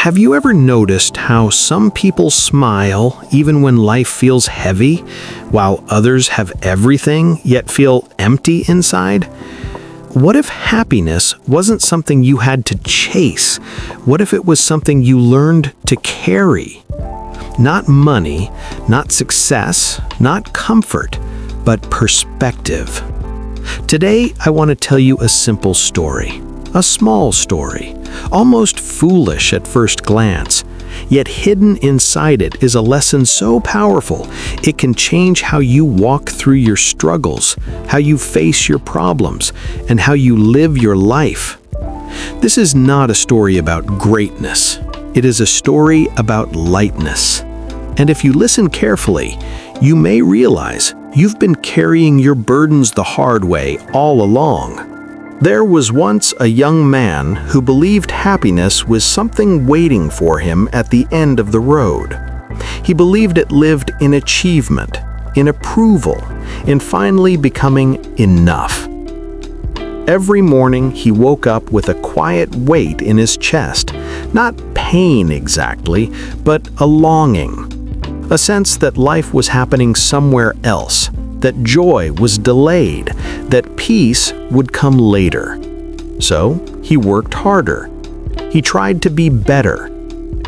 Have you ever noticed how some people smile even when life feels heavy, while others have everything yet feel empty inside? What if happiness wasn't something you had to chase? What if it was something you learned to carry? Not money, not success, not comfort, but perspective. Today, I want to tell you a simple story. A small story, almost foolish at first glance, yet hidden inside it is a lesson so powerful it can change how you walk through your struggles, how you face your problems, and how you live your life. This is not a story about greatness. It is a story about lightness. And if you listen carefully, you may realize you've been carrying your burdens the hard way all along. There was once a young man who believed happiness was something waiting for him at the end of the road. He believed it lived in achievement, in approval, in finally becoming enough. Every morning he woke up with a quiet weight in his chest, not pain exactly, but a longing, a sense that life was happening somewhere else, that joy was delayed, that peace would come later. So he worked harder. He tried to be better.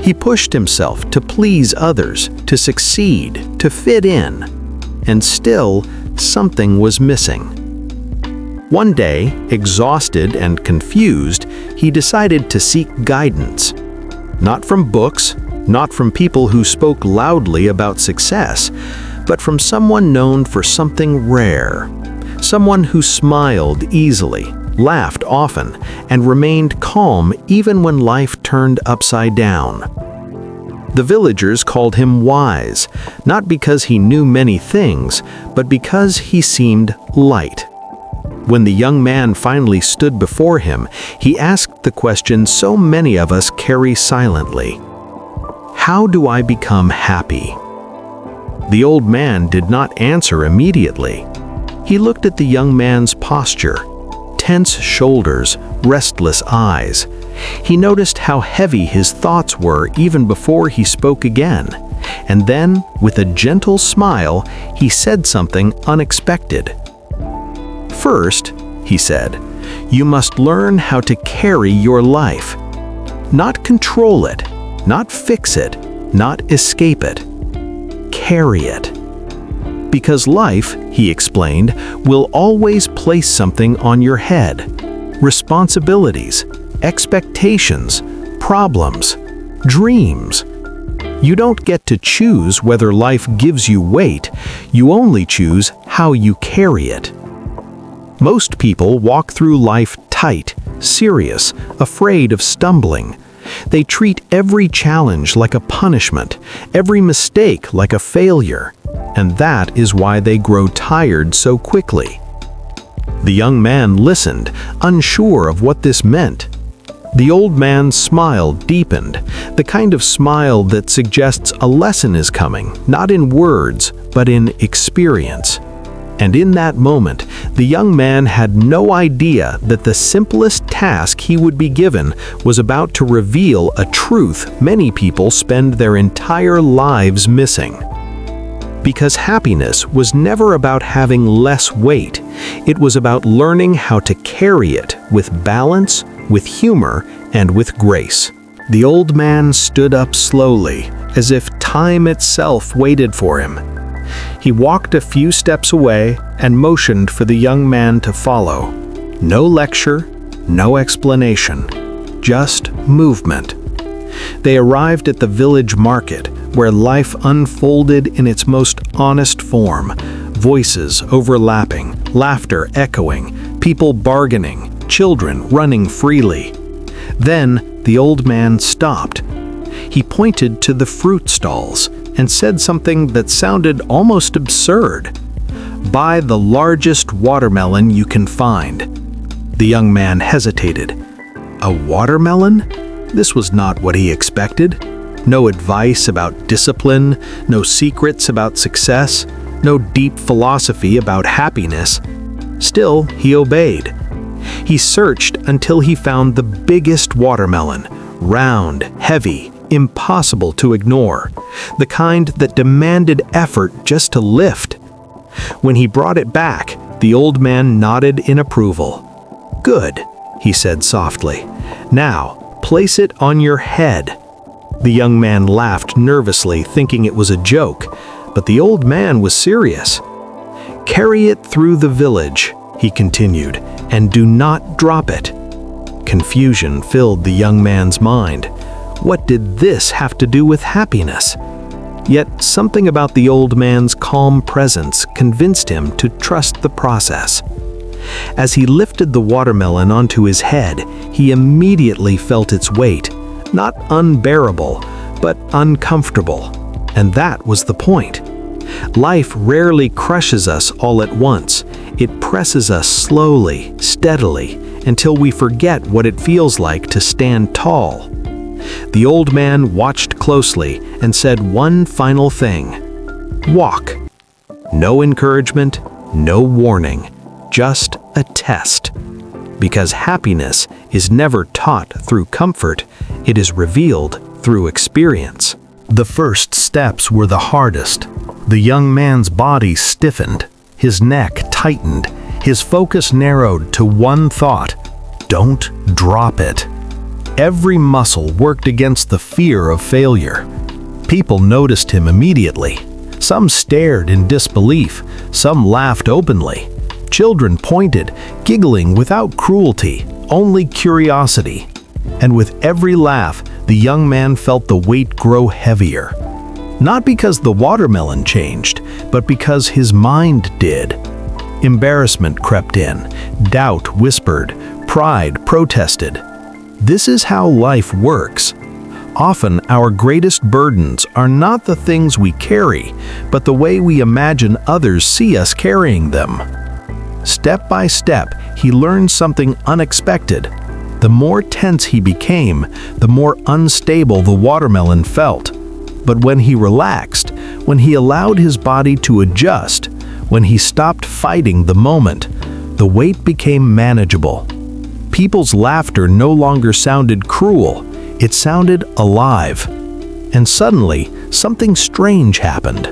He pushed himself to please others, to succeed, to fit in. And still, something was missing. One day, exhausted and confused, he decided to seek guidance. Not from books, not from people who spoke loudly about success, but from someone known for something rare, someone who smiled easily, laughed often, and remained calm even when life turned upside down. The villagers called him wise, not because he knew many things, but because he seemed light. When the young man finally stood before him, he asked the question so many of us carry silently: how do I become happy? The old man did not answer immediately. He looked at the young man's posture, tense shoulders, restless eyes. He noticed how heavy his thoughts were even before he spoke again. And then, with a gentle smile, he said something unexpected. First, he said, you must learn how to carry your life. Not control it, not fix it, not escape it. Carry it. Because life, he explained, will always place something on your head. Responsibilities, expectations, problems, dreams. You don't get to choose whether life gives you weight, you only choose how you carry it. Most people walk through life tight, serious, afraid of stumbling. They treat every challenge like a punishment, every mistake like a failure, and that is why they grow tired so quickly. The young man listened, unsure of what this meant. The old man's smile deepened, the kind of smile that suggests a lesson is coming, not in words, but in experience. And in that moment, the young man had no idea that the simplest task he would be given was about to reveal a truth many people spend their entire lives missing. Because happiness was never about having less weight, it was about learning how to carry it with balance, with humor, and with grace. The old man stood up slowly, as if time itself waited for him. He walked a few steps away and motioned for the young man to follow. No lecture, no explanation, just movement. They arrived at the village market, where life unfolded in its most honest form. Voices overlapping, laughter echoing, people bargaining, children running freely. Then the old man stopped. He pointed to the fruit stalls and said something that sounded almost absurd. Buy the largest watermelon you can find. The young man hesitated. A watermelon? This was not what he expected. No advice about discipline, no secrets about success, no deep philosophy about happiness. Still, he obeyed. He searched until he found the biggest watermelon, round, heavy, impossible to ignore, the kind that demanded effort just to lift. When he brought it back, the old man nodded in approval. "Good," he said softly. "Now, place it on your head." The young man laughed nervously, thinking it was a joke, but the old man was serious. "Carry it through the village," he continued, "and do not drop it." Confusion filled the young man's mind. What did this have to do with happiness? Yet something about the old man's calm presence convinced him to trust the process. As he lifted the watermelon onto his head, he immediately felt its weight, not unbearable, but uncomfortable. And that was the point. Life rarely crushes us all at once. It presses us slowly, steadily, until we forget what it feels like to stand tall. The old man watched closely and said one final thing: "Walk." No encouragement, no warning, just a test. Because happiness is never taught through comfort, it is revealed through experience. The first steps were the hardest. The young man's body stiffened, his neck tightened, his focus narrowed to one thought: don't drop it. Every muscle worked against the fear of failure. People noticed him immediately. Some stared in disbelief, some laughed openly. Children pointed, giggling without cruelty, only curiosity. And with every laugh, the young man felt the weight grow heavier. Not because the watermelon changed, but because his mind did. Embarrassment crept in, doubt whispered, pride protested. This is how life works. Often our greatest burdens are not the things we carry, but the way we imagine others see us carrying them. Step by step, he learned something unexpected. The more tense he became, the more unstable the watermelon felt. But when he relaxed, when he allowed his body to adjust, when he stopped fighting the moment, the weight became manageable. People's laughter no longer sounded cruel, it sounded alive. And suddenly, something strange happened.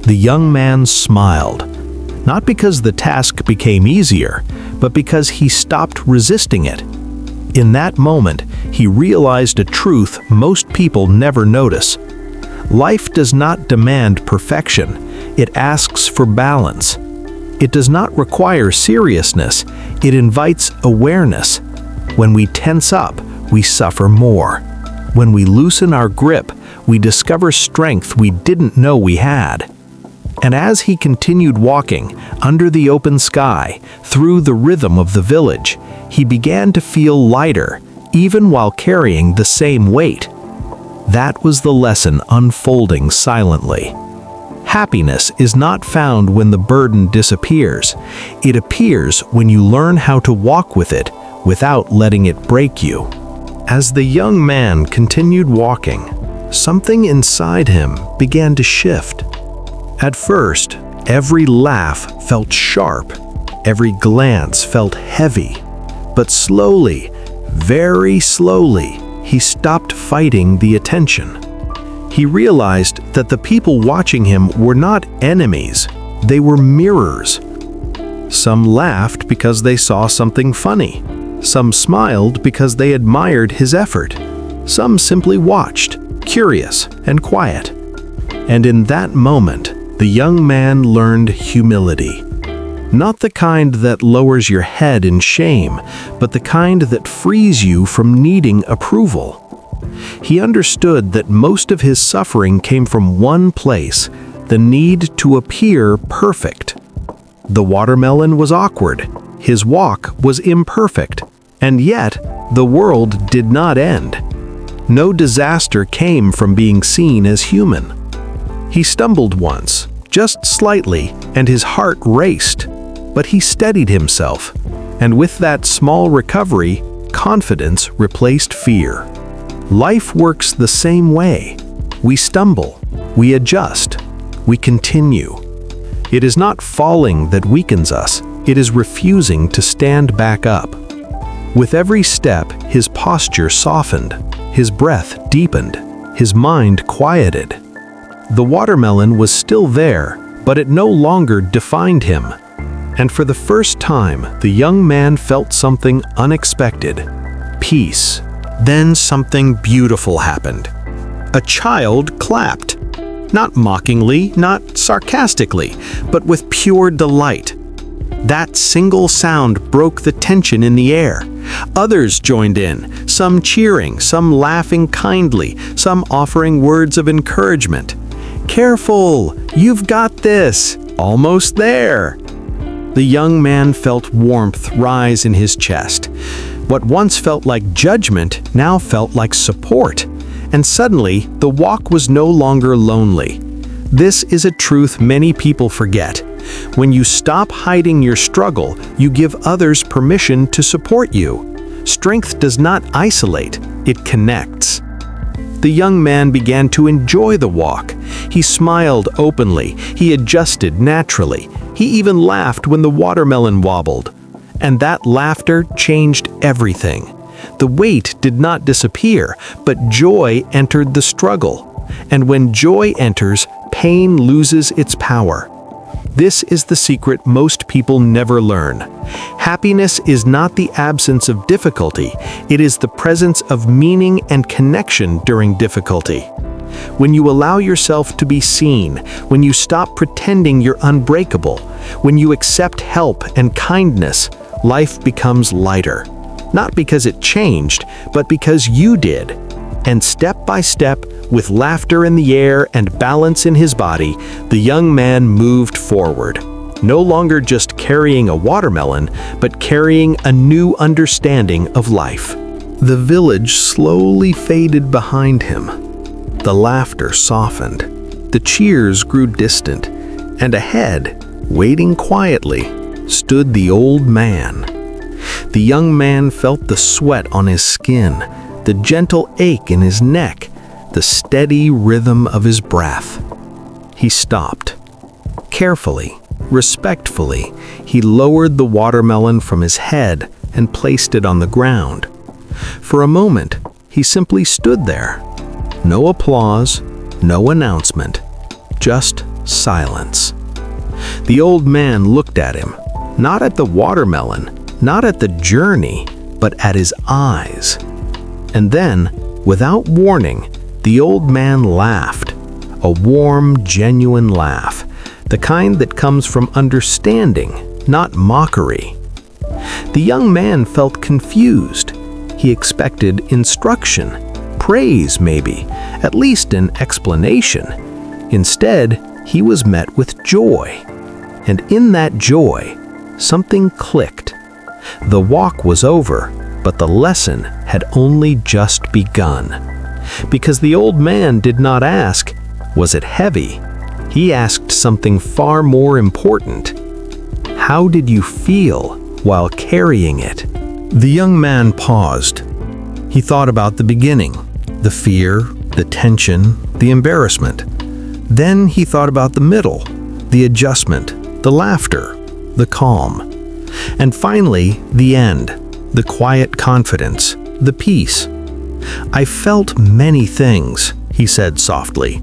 The young man smiled. Not because the task became easier, but because he stopped resisting it. In that moment, he realized a truth most people never notice. Life does not demand perfection, it asks for balance. It does not require seriousness, it invites awareness. When we tense up, we suffer more. When we loosen our grip, we discover strength we didn't know we had. And as he continued walking, under the open sky, through the rhythm of the village, he began to feel lighter, even while carrying the same weight. That was the lesson unfolding silently. Happiness is not found when the burden disappears. It appears when you learn how to walk with it without letting it break you. As the young man continued walking, something inside him began to shift. At first, every laugh felt sharp, every glance felt heavy. But slowly, very slowly, he stopped fighting the attention. He realized that the people watching him were not enemies, they were mirrors. Some laughed because they saw something funny. Some smiled because they admired his effort. Some simply watched, curious and quiet. And in that moment, the young man learned humility. Not the kind that lowers your head in shame, but the kind that frees you from needing approval. He understood that most of his suffering came from one place, the need to appear perfect. The watermelon was awkward, his walk was imperfect, and yet the world did not end. No disaster came from being seen as human. He stumbled once, just slightly, and his heart raced, but he steadied himself, and with that small recovery, confidence replaced fear. Life works the same way. We stumble, we adjust, we continue. It is not falling that weakens us, it is refusing to stand back up. With every step, his posture softened. His breath deepened. His mind quieted. The watermelon was still there, but it no longer defined him. And for the first time, the young man felt something unexpected: peace. Then something beautiful happened. A child clapped. Not mockingly, not sarcastically, but with pure delight. That single sound broke the tension in the air. Others joined in, some cheering, some laughing kindly, some offering words of encouragement. "Careful! You've got this! Almost there!" The young man felt warmth rise in his chest. What once felt like judgment now felt like support. And suddenly, the walk was no longer lonely. This is a truth many people forget. When you stop hiding your struggle, you give others permission to support you. Strength does not isolate, it connects. The young man began to enjoy the walk. He smiled openly, he adjusted naturally. He even laughed when the watermelon wobbled. And that laughter changed everything. The weight did not disappear, but joy entered the struggle. And when joy enters, pain loses its power. This is the secret most people never learn. Happiness is not the absence of difficulty, it is the presence of meaning and connection during difficulty. When you allow yourself to be seen, when you stop pretending you're unbreakable, when you accept help and kindness, life becomes lighter. Not because it changed, but because you did. And step by step, with laughter in the air and balance in his body, the young man moved forward. No longer just carrying a watermelon, but carrying a new understanding of life. The village slowly faded behind him. The laughter softened. The cheers grew distant. And ahead, waiting quietly, stood the old man. The young man felt the sweat on his skin, the gentle ache in his neck, the steady rhythm of his breath. He stopped. Carefully, respectfully, he lowered the watermelon from his head and placed it on the ground. For a moment, he simply stood there. No applause, no announcement, just silence. The old man looked at him, not at the watermelon, not at the journey, but at his eyes. And then, without warning, the old man laughed. A warm, genuine laugh, the kind that comes from understanding, not mockery. The young man felt confused. He expected instruction, praise maybe, at least an explanation. Instead, he was met with joy. And in that joy, something clicked. The walk was over, but the lesson had only just begun. Because the old man did not ask, "Was it heavy?" He asked something far more important. "How did you feel while carrying it?" The young man paused. He thought about the beginning, the fear, the tension, the embarrassment. Then he thought about the middle, the adjustment, the laughter, the calm. And finally, the end, the quiet confidence, the peace. "I felt many things," he said softly,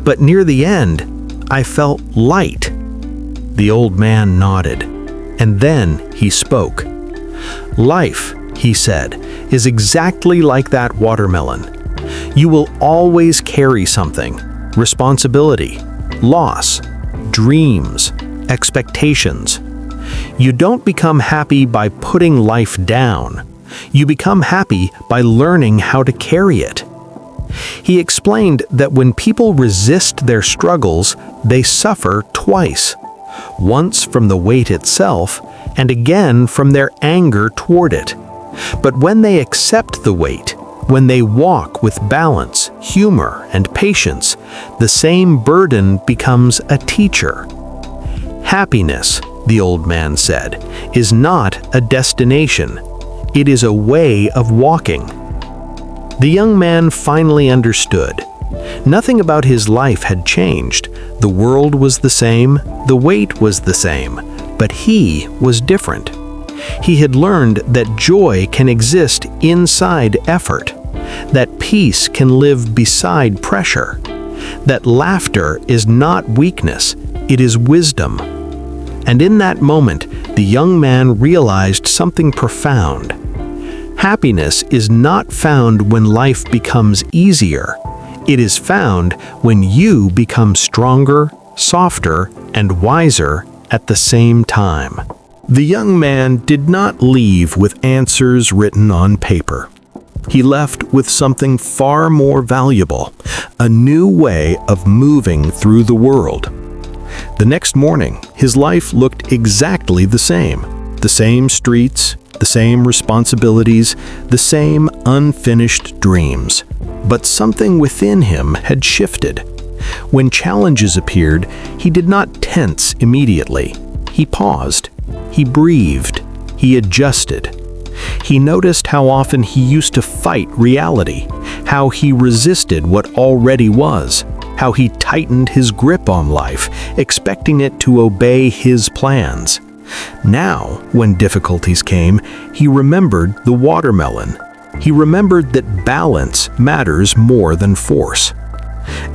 "but near the end, I felt light." The old man nodded, and then he spoke. "Life," he said, "is exactly like that watermelon. You will always carry something: responsibility, loss, dreams, expectations. You don't become happy by putting life down. You become happy by learning how to carry it." He explained that when people resist their struggles, they suffer twice. Once from the weight itself, and again from their anger toward it. But when they accept the weight, when they walk with balance, humor, and patience, the same burden becomes a teacher. Happiness, the old man said, is not a destination. It is a way of walking. The young man finally understood. Nothing about his life had changed. The world was the same, the weight was the same, but he was different. He had learned that joy can exist inside effort, that peace can live beside pressure, that laughter is not weakness, it is wisdom. And in that moment, the young man realized something profound. Happiness is not found when life becomes easier. It is found when you become stronger, softer, and wiser at the same time. The young man did not leave with answers written on paper. He left with something far more valuable, a new way of moving through the world. The next morning, his life looked exactly the same streets, the same responsibilities, the same unfinished dreams. But something within him had shifted. When challenges appeared, he did not tense immediately. He paused. He breathed. He adjusted. He noticed how often he used to fight reality, how he resisted what already was, how he tightened his grip on life, expecting it to obey his plans. Now, when difficulties came, he remembered the watermelon. He remembered that balance matters more than force.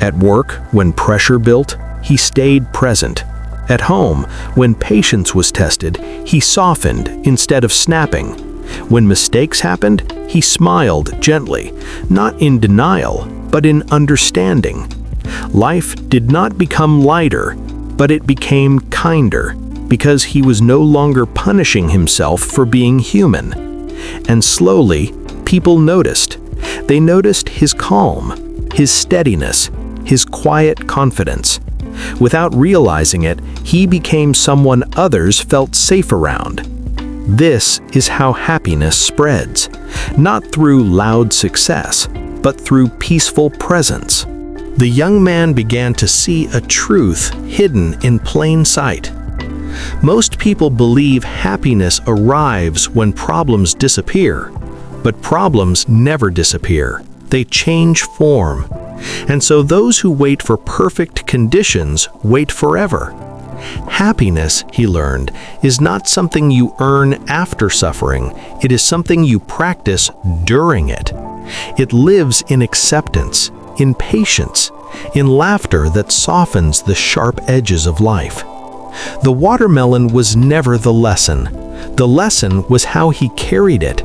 At work, when pressure built, he stayed present. At home, when patience was tested, he softened instead of snapping. When mistakes happened, he smiled gently, not in denial, but in understanding. Life did not become lighter, but it became kinder, because he was no longer punishing himself for being human. And slowly, people noticed. They noticed his calm, his steadiness, his quiet confidence. Without realizing it, he became someone others felt safe around. This is how happiness spreads, not through loud success, but through peaceful presence. The young man began to see a truth hidden in plain sight. Most people believe happiness arrives when problems disappear, but problems never disappear. They change form. And so those who wait for perfect conditions wait forever. Happiness, he learned, is not something you earn after suffering. It is something you practice during it. It lives in acceptance, in patience, in laughter that softens the sharp edges of life. The watermelon was never the lesson. The lesson was how he carried it.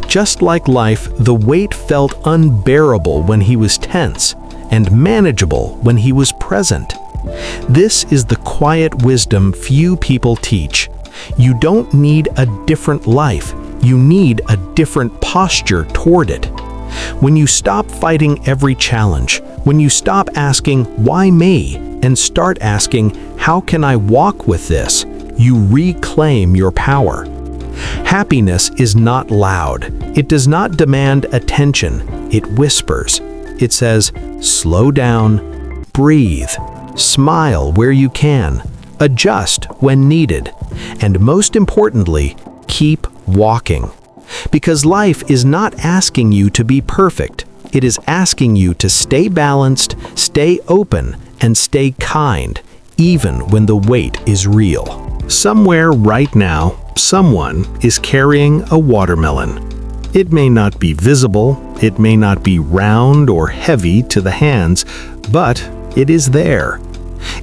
Just like life, the weight felt unbearable when he was tense, and manageable when he was present. This is the quiet wisdom few people teach. You don't need a different life. You need a different posture toward it. When you stop fighting every challenge, when you stop asking, "Why me?" and start asking, "How can I walk with this?" you reclaim your power. Happiness is not loud. It does not demand attention. It whispers. It says, slow down, breathe, smile where you can, adjust when needed, and most importantly, keep walking. Because life is not asking you to be perfect. It is asking you to stay balanced, stay open, and stay kind, even when the weight is real. Somewhere right now, someone is carrying a watermelon. It may not be visible, it may not be round or heavy to the hands, but it is there.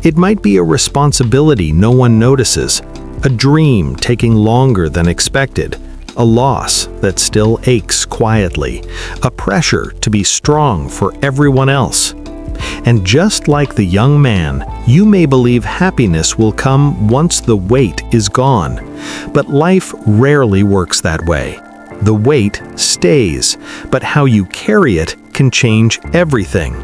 It might be a responsibility no one notices, a dream taking longer than expected, a loss that still aches quietly, a pressure to be strong for everyone else. And just like the young man, you may believe happiness will come once the weight is gone. But life rarely works that way. The weight stays, but how you carry it can change everything.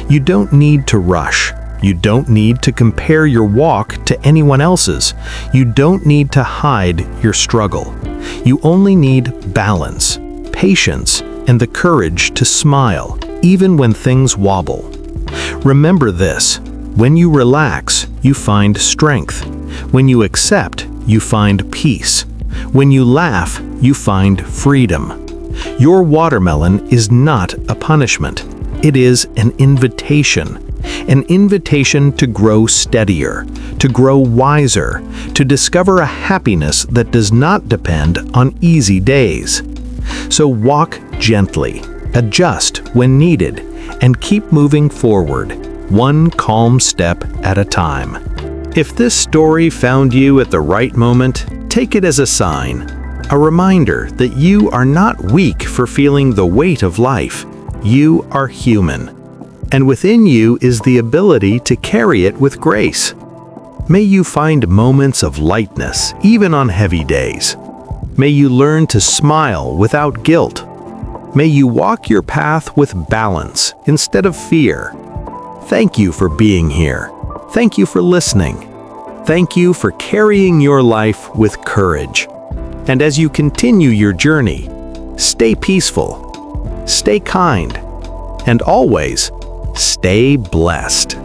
You don't need to rush. You don't need to compare your walk to anyone else's. You don't need to hide your struggle. You only need balance, patience, and the courage to smile, even when things wobble. Remember this: when you relax, you find strength. When you accept, you find peace. When you laugh, you find freedom. Your watermelon is not a punishment. It is an invitation to grow steadier, to grow wiser, to discover a happiness that does not depend on easy days. So walk gently, Adjust when needed, and keep moving forward, one calm step at a time. If this story found you at the right moment, take it as a sign, a reminder that you are not weak for feeling the weight of life. You are human, and within you is the ability to carry it with grace. May you find moments of lightness even on heavy days. May you learn to smile without guilt. May you walk your path with balance instead of fear. Thank you for being here. Thank you for listening. Thank you for carrying your life with courage. And as you continue your journey, stay peaceful, stay kind, and always stay blessed.